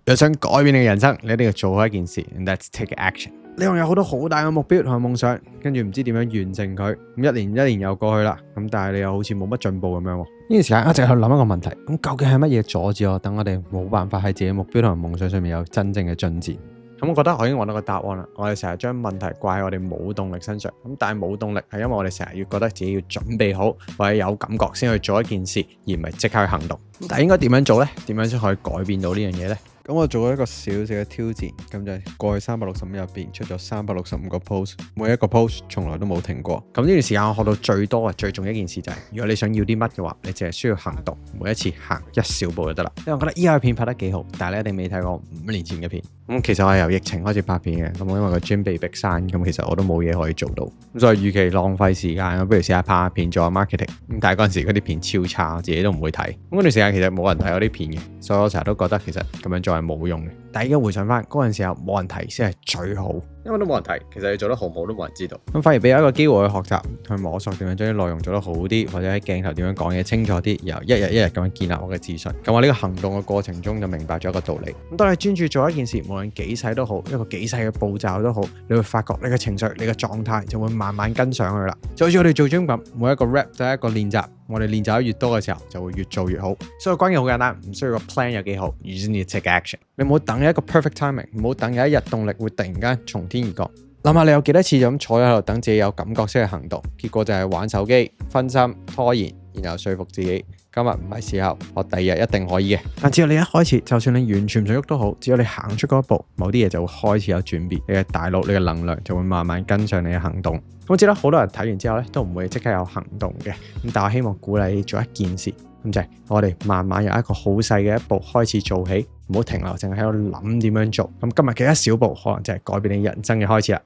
又想改變你嘅人生，你一定要做好一件事 ，and that's take action。你仲有好多好大嘅目標同埋夢想，跟住唔知點樣完成佢，咁一年又過去啦，咁但係你又好似冇乜進步咁樣。呢段時間一直去諗一個問題，咁究竟係乜嘢阻止我，等我哋冇辦法喺自己目標同埋夢想上面有真正嘅進展？咁我覺得我已經揾到個答案啦。我哋成日將問題怪喺我哋冇動力身上，咁但係冇動力係因為我哋成日要覺得自己要準備好或者有感覺先去做一件事，而唔係即刻去行動。咁但係應該點樣做呢？點樣先可以改變到呢樣嘢呢？咁我做咗一個小小嘅挑戰，咁就係過去365日入邊出咗365個 post， 每一個 post 從來都冇停過。咁呢段時間我學到最多嘅最重要一件事就係，如果你想要啲乜嘅話，你淨係需要行動，每一次行一小步就得啦。因為我覺得依家嘅片拍得幾好，但係你一定未睇過5年前嘅片。咁其實我係由疫情開始拍片嘅，咁因為個 gym 被逼閂，咁其實我都冇嘢可以做到，咁所以與其浪費時間，不如試下拍下片做下 marketing。咁但係嗰陣時嗰啲片超差，我自己都唔會睇。咁嗰段時間其實冇人睇我啲片嘅，所以我成日都覺得其實咁樣做係冇用嘅。但係而家回想翻嗰陣時候冇人睇先係最好，因為都冇人睇，其實你做得好唔好都冇人知道。咁反而俾一個機會去學習，去摸索點樣將啲內容做得好啲，或者喺鏡頭點樣講嘢清楚啲，然後一日一日咁樣建立我嘅自信。咁我呢個行動嘅過程中就明白咗一個道理。咁當你專注做一件事，無論幾細都好，一個幾細嘅步驟都好，你會發覺你嘅情緒、你嘅狀態就會慢慢跟上去啦。就好似我哋做 gym 咁，每一個 rep 都係一個練習，我哋練習得越多嘅時候，就會越做越好。所以關鍵好簡單，唔需要個 plan 有幾好 ，you just need to take action。你唔好等一個 perfect timing，唔好等有一日動力會突然間從天而降。諗下你有幾多次就咁坐喺度等自己有感覺先去行動，結果就係玩手機、分心、拖延，然後說服自己今日唔係時候，我第二日一定可以嘅。但只要你一開始，就算你完全唔想喐都好，只要你行出嗰一步，某啲嘢就會開始有轉變，你嘅大腦、你嘅能量就會慢慢跟上你嘅行動。咁我知道好多人睇完之後咧都唔會即刻有行動嘅，咁但我希望鼓勵你做一件事，咁就係我哋慢慢由一個好細嘅一步開始做起，唔好停留，淨係喺度諗點樣做。咁今日嘅一小步，可能就係改變你人生嘅開始啦。